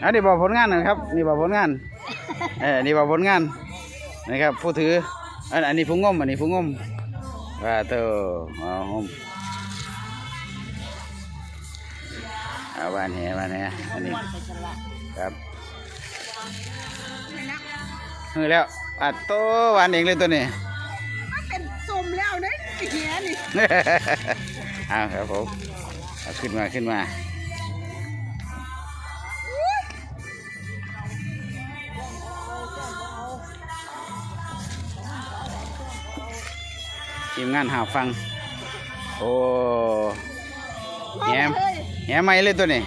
อันนี้บอกผลงานนะครับนี่บอกผลงานนี่บอกผลงานนะครับผู้ถืออันนี้ผู้งมอันนี้ผู้งมเต้างมบ้านแหอันนี้ครับแล้วโตหวานเองเลยตัวนี้เป็นสมแล้วนะเหี้ยนี่เอาครับผมขึ้นมาทีมงานหาฟังโอ้แหมไม่เลยตัวนี้